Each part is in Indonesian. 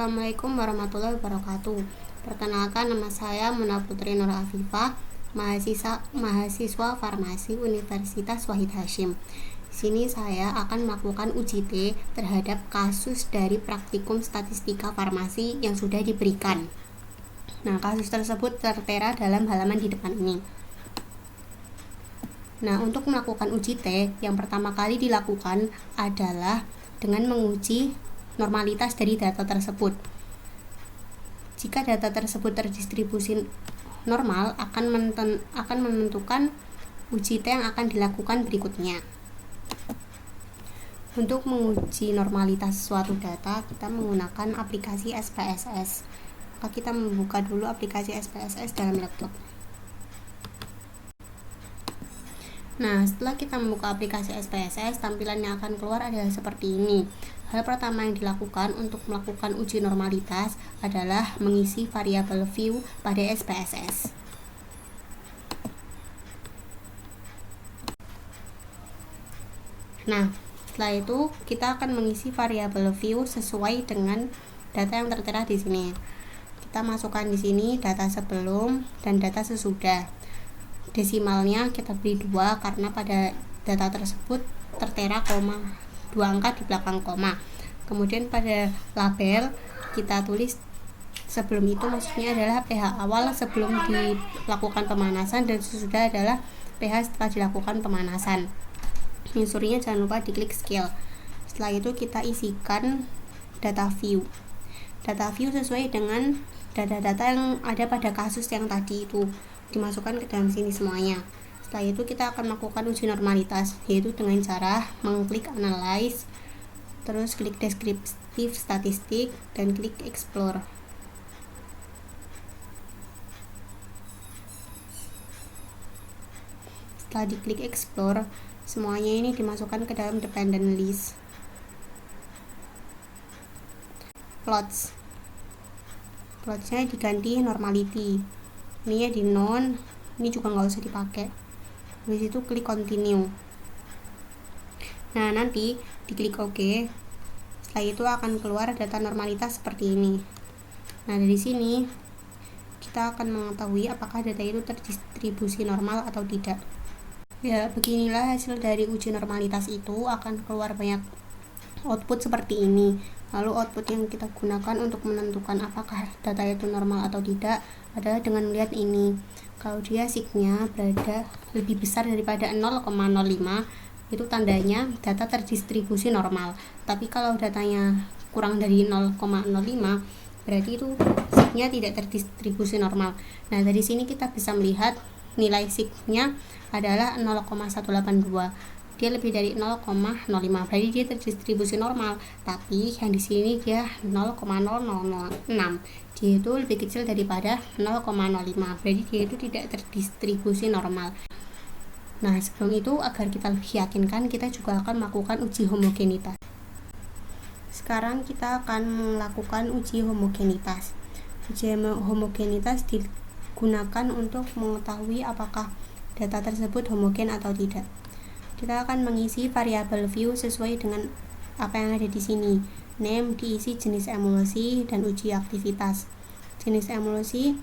Assalamualaikum warahmatullahi wabarakatuh. Perkenalkan, nama saya Muna Putri Nur Afifah, mahasiswa farmasi Universitas Wahid Hasyim. Di sini saya akan melakukan uji T terhadap kasus dari praktikum statistika farmasi yang sudah diberikan. Nah, kasus tersebut tertera dalam halaman di depan ini. Nah, untuk melakukan uji T, yang pertama kali dilakukan adalah dengan menguji normalitas dari data tersebut. Jika data tersebut terdistribusi normal, akan menentukan uji T yang akan dilakukan berikutnya. Untuk menguji normalitas suatu data, kita menggunakan aplikasi SPSS. Maka kita membuka dulu aplikasi SPSS dalam laptop. Nah, setelah kita membuka aplikasi SPSS, tampilan yang akan keluar adalah seperti ini. Hal pertama yang dilakukan untuk melakukan uji normalitas adalah mengisi variabel view pada SPSS. Nah, setelah itu kita akan mengisi variabel view sesuai dengan data yang tertera di sini. Kita masukkan di sini data sebelum dan data sesudah. Desimalnya kita beri 2 karena pada data tersebut tertera koma, 2 angka di belakang koma. Kemudian pada label kita tulis sebelum itu, maksudnya adalah pH awal sebelum dilakukan pemanasan, dan sesudah adalah pH setelah dilakukan pemanasan. Unsurnya jangan lupa diklik scale. Setelah itu kita isikan data view. Data view sesuai dengan data-data yang ada pada kasus yang tadi itu dimasukkan ke dalam sini semuanya. Setelah itu kita akan melakukan uji normalitas, yaitu dengan cara mengklik analyze, terus klik deskriptif statistik, dan klik explore. Setelah diklik explore, semuanya ini dimasukkan ke dalam dependent list. Plotsnya diganti normality. Ini ya di non, ini juga nggak usah dipakai. Habis itu klik continue. Nah, nanti diklik OK. Setelah itu akan keluar data normalitas seperti ini. Nah, dari sini kita akan mengetahui apakah data itu terdistribusi normal atau tidak. Ya, beginilah hasil dari uji normalitas itu. Akan keluar banyak output seperti ini. Lalu output yang kita gunakan untuk menentukan apakah data itu normal atau tidak adalah dengan melihat ini. Kalau dia signya berada lebih besar daripada 0,05, itu tandanya data terdistribusi normal. Tapi kalau datanya kurang dari 0,05, berarti itu signya tidak terdistribusi normal. Nah, dari sini kita bisa melihat nilai signya adalah 0,182. Dia lebih dari 0,05, berarti dia terdistribusi normal. Tapi yang di sini dia 0,0006. Dia itu lebih kecil daripada 0,05, berarti dia itu tidak terdistribusi normal. Nah, sebelum itu, agar kita lebih yakinkan, kita juga akan melakukan uji homogenitas. Sekarang kita akan melakukan uji homogenitas. Uji homogenitas digunakan untuk mengetahui apakah data tersebut homogen atau tidak. Kita akan mengisi variabel view sesuai dengan apa yang ada di sini. Name diisi jenis emulsi dan uji aktivitas. Jenis emulsi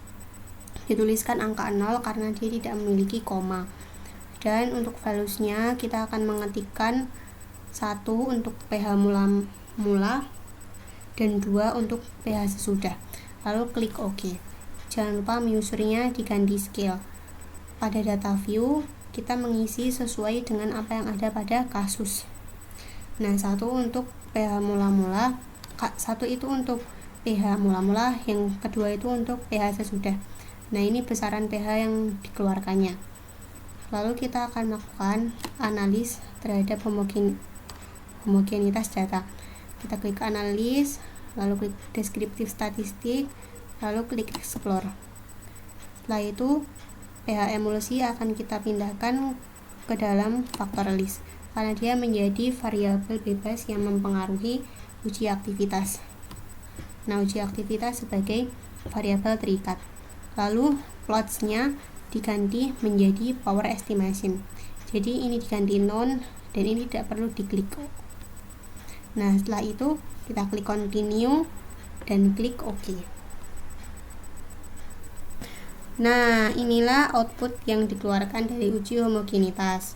dituliskan angka 0 karena dia tidak memiliki koma. Dan untuk values-nya kita akan mengetikkan 1 untuk pH mula dan 2 untuk pH sesudah. Lalu klik OK. Jangan lupa usernya diganti scale. Pada data view kita mengisi sesuai dengan apa yang ada pada kasus. Nah, 1 untuk pH mula-mula, 1 itu untuk pH mula-mula, yang kedua itu untuk pH sesudah. Nah, ini besaran pH yang dikeluarkannya. Lalu kita akan melakukan analis terhadap homogenitas data. Kita klik analis, lalu klik deskriptif statistik, lalu klik explore. Setelah itu pH emulsi akan kita pindahkan ke dalam faktor list karena dia menjadi variabel bebas yang mempengaruhi uji aktivitas. Nah, uji aktivitas sebagai variabel terikat. Lalu plots-nya diganti menjadi power estimation. Jadi ini diganti non dan ini tidak perlu diklik. Nah, setelah itu kita klik continue. dan klik OK. Nah, inilah output yang dikeluarkan dari uji homogenitas.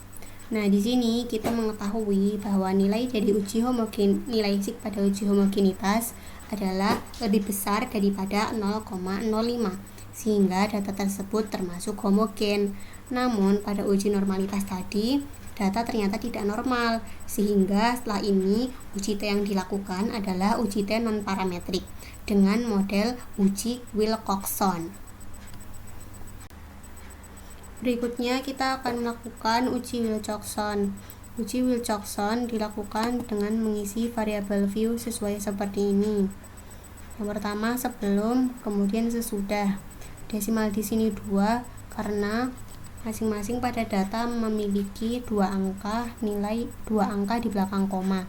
Nah, di sini kita mengetahui bahwa nilai dari nilai sig pada uji homogenitas adalah lebih besar daripada 0,05, sehingga data tersebut termasuk homogen. Namun, pada uji normalitas tadi, data ternyata tidak normal, sehingga setelah ini uji T yang dilakukan adalah uji T non-parametrik dengan model uji Wilcoxon. Berikutnya kita akan melakukan uji Wilcoxon. Uji Wilcoxon dilakukan dengan mengisi variabel view sesuai seperti ini. Yang pertama sebelum, kemudian sesudah. Desimal di sini 2 karena masing-masing pada data memiliki 2 angka, nilai 2 angka di belakang koma.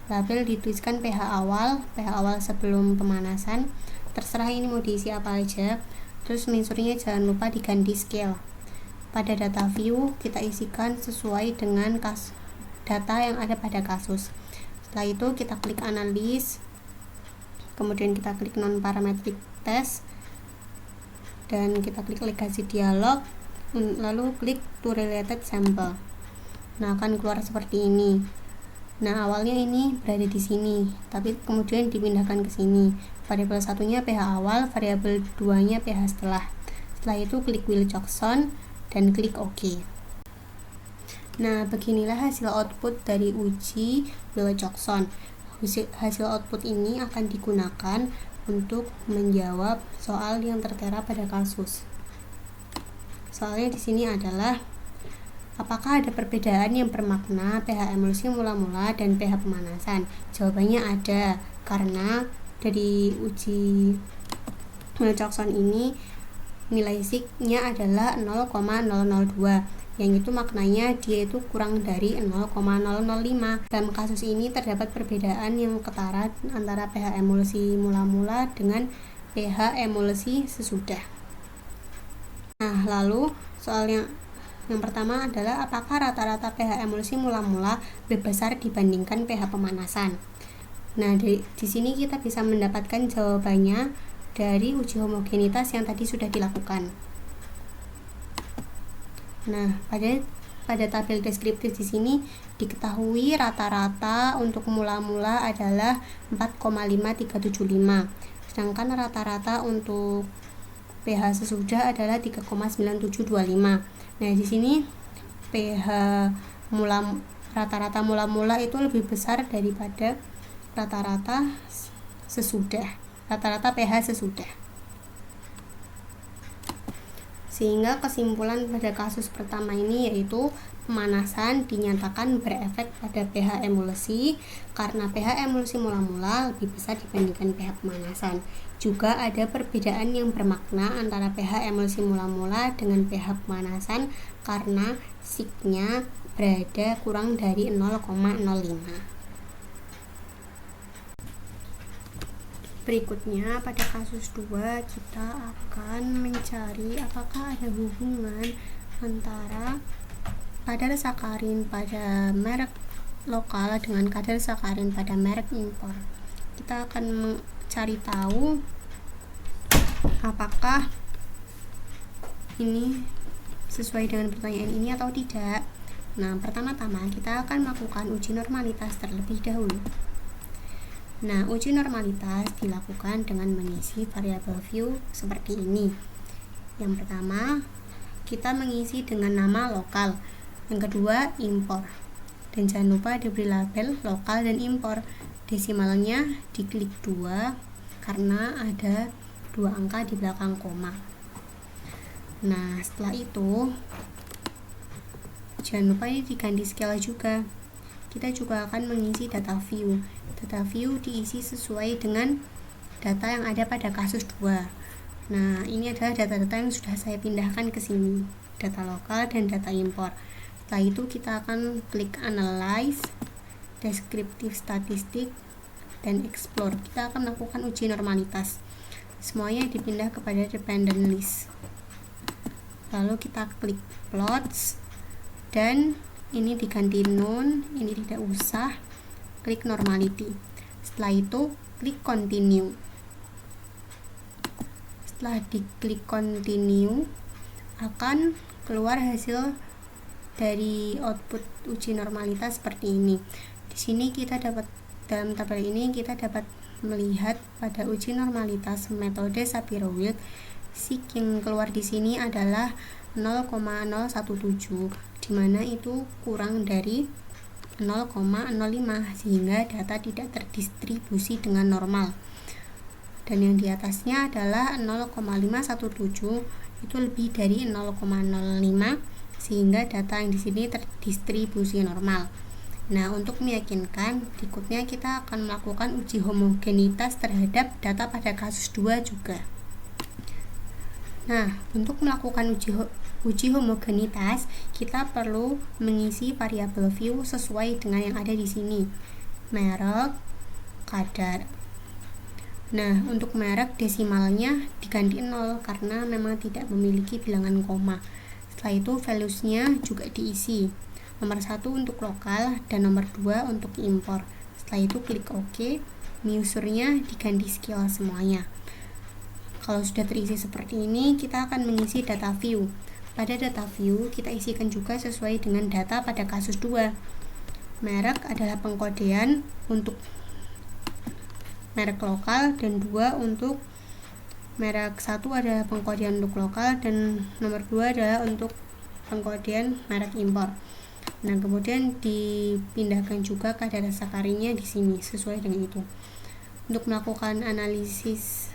Label dituliskan pH awal sebelum pemanasan. Terserah ini mau diisi apa aja. Terus mensurnya jangan lupa diganti scale. Pada data view kita isikan sesuai dengan data yang ada pada kasus. Setelah itu kita klik analis, kemudian kita klik non parametric test, dan kita klik legasi dialog, lalu klik to related sample. Nah, akan keluar seperti ini. Nah, awalnya ini berada di sini, tapi kemudian dipindahkan ke sini. Variabel satunya pH awal, variabel 2-nya pH setelah. Setelah itu klik Wilcoxon dan klik OK. Nah, beginilah hasil output dari uji Wilcoxon. Hasil output ini akan digunakan untuk menjawab soal yang tertera pada kasus. Soalnya di sini adalah apakah ada perbedaan yang bermakna pH emulsi mula-mula dan pH pemanasan? Jawabannya ada, karena dari uji Wilcoxon ini nilai sig-nya adalah 0,002, yang itu maknanya dia itu kurang dari 0,005. Dalam kasus ini terdapat perbedaan yang ketara antara pH emulsi mula-mula dengan pH emulsi sesudah. Nah, lalu soal yang pertama adalah apakah rata-rata pH emulsi mula-mula lebih besar dibandingkan pH pemanasan. Nah, di sini kita bisa mendapatkan jawabannya dari uji homogenitas yang tadi sudah dilakukan. Nah, pada tabel deskriptif di sini diketahui rata-rata untuk mula-mula adalah 4,5375, sedangkan rata-rata untuk pH sesudah adalah 3,9725. Nah, di sini pH rata-rata mula-mula itu lebih besar daripada rata-rata sesudah. Rata-rata pH sesudah. Sehingga kesimpulan pada kasus pertama ini yaitu pemanasan dinyatakan berefek pada pH emulsi karena pH emulsi mula-mula lebih besar dibandingkan pH pemanasan. Juga ada perbedaan yang bermakna antara pH emulsi mula-mula dengan pH pemanasan karena sig-nya berada kurang dari 0,05. Berikutnya pada kasus 2 kita akan mencari apakah ada hubungan antara kadar sakarin pada merek lokal dengan kadar sakarin pada merek impor. Kita akan mencari tahu apakah ini sesuai dengan pertanyaan ini atau tidak. Nah, pertama-tama kita akan melakukan uji normalitas terlebih dahulu. Nah, uji normalitas dilakukan dengan mengisi variabel view seperti ini. Yang pertama, kita mengisi dengan nama lokal. Yang kedua, impor. Dan jangan lupa diberi label lokal dan impor. Desimalnya diklik 2 karena ada 2 angka di belakang koma. Nah, setelah itu jangan lupa ini diganti scale juga. Kita juga akan mengisi data view. Data view diisi sesuai dengan data yang ada pada kasus 2. Nah, ini adalah data-data yang sudah saya pindahkan ke sini, data lokal dan data impor. Setelah itu kita akan klik analyze, descriptive statistik, dan explore. Kita akan melakukan uji normalitas. Semuanya dipindah kepada dependent list. Lalu kita klik plots, dan ini diganti none, ini tidak usah, klik normality. Setelah itu klik continue. setelah diklik continue akan keluar hasil dari output uji normalitas seperti ini. Di sini dalam tabel ini kita dapat melihat pada uji normalitas metode Shapiro-Wilk, SIG yang keluar di sini adalah 0,017, di mana itu kurang dari 0,05 sehingga data tidak terdistribusi dengan normal. Dan yang di atasnya adalah 0,517, itu lebih dari 0,05 sehingga data yang di sini terdistribusi normal. Nah, untuk meyakinkan, berikutnya kita akan melakukan uji homogenitas terhadap data pada kasus 2 juga. Nah, untuk melakukan uji homogenitas, kita perlu mengisi variabel view sesuai dengan yang ada di sini. Merek, kadar. Nah, untuk merek desimalnya diganti 0 karena memang tidak memiliki bilangan koma. Setelah itu values-nya juga diisi. Nomor 1 untuk lokal dan nomor 2 untuk impor. Setelah itu klik OK, usernya diganti scale semuanya. Kalau sudah terisi seperti ini, kita akan mengisi data view. Pada data view, kita isikan juga sesuai dengan data pada kasus 2. Merek adalah pengkodean untuk merek lokal dan 2 untuk merek 1 adalah pengkodean untuk lokal dan nomor 2 adalah untuk pengkodean merek impor. Nah, kemudian dipindahkan juga kadar sakarinnya di sini sesuai dengan itu. Untuk melakukan analisis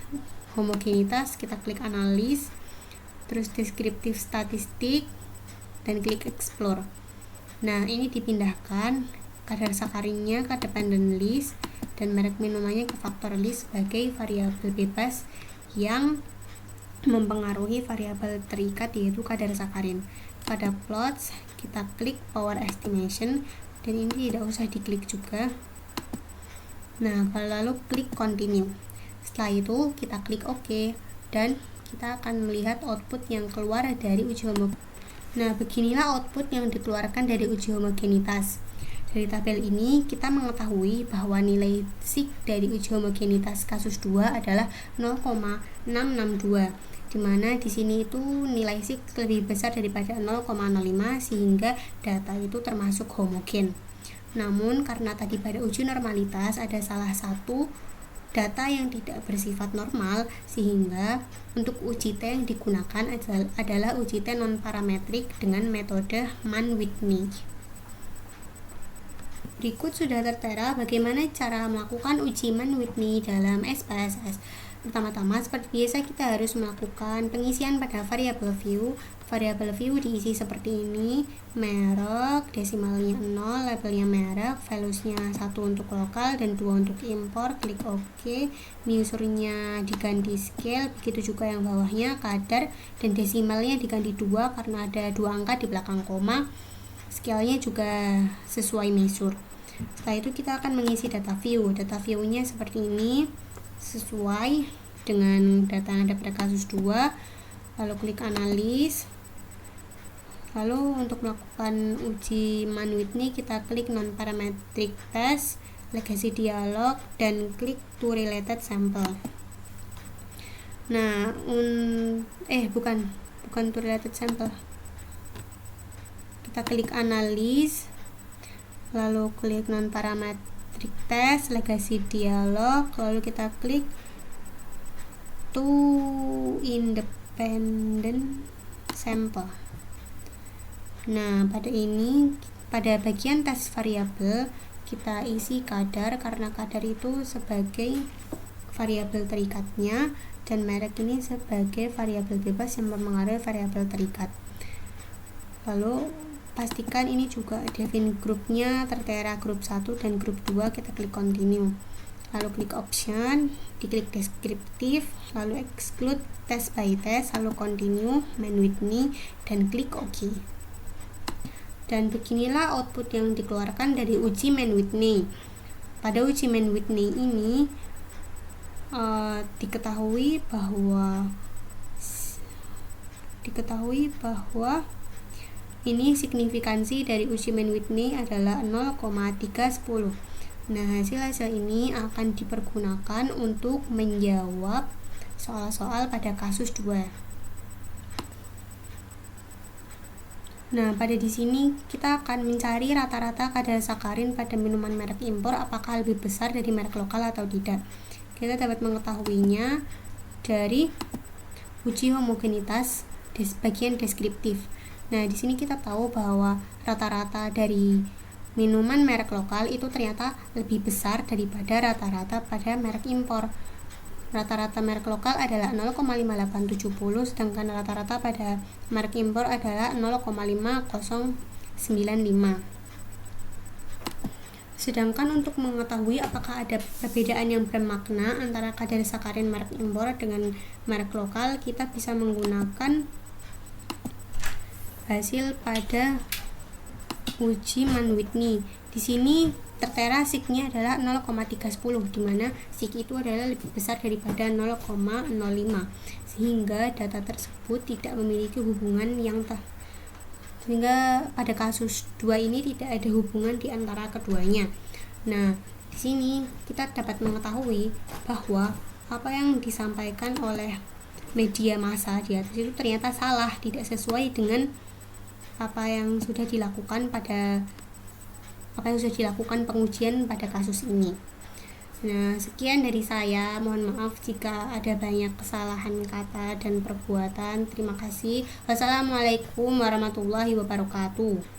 homogenitas, kita klik analis, terus deskriptif statistik, dan klik explore. Nah, ini dipindahkan kadar sakarinnya ke dependent list dan merek minumannya ke factor list sebagai variabel bebas yang mempengaruhi variabel terikat yaitu kadar sakarin. Pada plots, kita klik power estimation dan ini tidak usah diklik juga. Nah, lalu klik continue. Setelah itu kita klik OK dan kita akan melihat output yang keluar dari uji homogenitas. Nah, beginilah output yang dikeluarkan dari uji homogenitas. Dari tabel ini kita mengetahui bahwa nilai SIG dari uji homogenitas kasus 2 adalah 0,662, di mana di sini itu nilai SIG lebih besar daripada 0,05 sehingga data itu termasuk homogen. Namun karena tadi pada uji normalitas ada salah satu data yang tidak bersifat normal, sehingga untuk uji T yang digunakan adalah uji T non-parametrik dengan metode Mann-Whitney. Berikut sudah tertera bagaimana cara melakukan uji Mann-Whitney dalam SPSS. Pertama-tama, seperti biasa kita harus melakukan pengisian pada variabel view. Variabel view diisi seperti ini: merek, desimalnya 0, labelnya merek, values-nya 1 untuk lokal dan 2 untuk impor. Klik OK, usernya diganti scale, begitu juga yang bawahnya kadar dan desimalnya diganti 2 karena ada 2 angka di belakang koma. Scale-nya juga sesuai measure. Setelah itu kita akan mengisi data view. Data view-nya seperti ini, sesuai dengan data yang ada pada kasus 2. Lalu klik analis. Lalu untuk melakukan uji Mann-Whitney kita klik non-parametric test, legacy dialog, dan klik to related sample. Nah, bukan to related sample. Kita klik analis, lalu klik non-parametric test, legacy dialog, lalu kita klik to independent sample. Nah, pada bagian tes variabel kita isi kadar karena kadar itu sebagai variabel terikatnya dan merek ini sebagai variabel bebas yang mempengaruhi variabel terikat. Lalu pastikan ini juga define grupnya tertera grup 1 dan grup 2, kita klik continue. Lalu klik option, diklik deskriptif, lalu exclude test by test, lalu continue, Mann-Whitney, dan klik OK. Dan beginilah output yang dikeluarkan dari uji Mann-Whitney. Pada uji Mann-Whitney ini diketahui bahwa ini signifikansi dari uji Mann-Whitney adalah 0,310. Nah, hasil ini akan dipergunakan untuk menjawab soal-soal pada kasus 2. Nah, pada di sini kita akan mencari rata-rata kadar sakarin pada minuman merek impor apakah lebih besar dari merek lokal atau tidak. Kita dapat mengetahuinya dari uji homogenitas bagian deskriptif. Nah, di sini kita tahu bahwa rata-rata dari minuman merek lokal itu ternyata lebih besar daripada rata-rata pada merek impor. Rata-rata merek lokal adalah 0,5870, sedangkan rata-rata pada merek impor adalah 0,5095. Sedangkan untuk mengetahui apakah ada perbedaan yang bermakna antara kadar sakarin merek impor dengan merek lokal, kita bisa menggunakan hasil pada uji Mann-Whitney. Di sini tertera sig-nya adalah 0,310, di mana sig itu adalah lebih besar daripada 0,05, sehingga data tersebut tidak memiliki hubungan sehingga pada kasus 2 ini tidak ada hubungan di antara keduanya. Nah, di sini kita dapat mengetahui bahwa apa yang disampaikan oleh media massa di atas itu ternyata salah, tidak sesuai dengan apa yang sudah dilakukan pengujian pada kasus ini. Nah, sekian dari saya. Mohon maaf jika ada banyak kesalahan kata dan perbuatan. Terima kasih. Wassalamualaikum warahmatullahi wabarakatuh.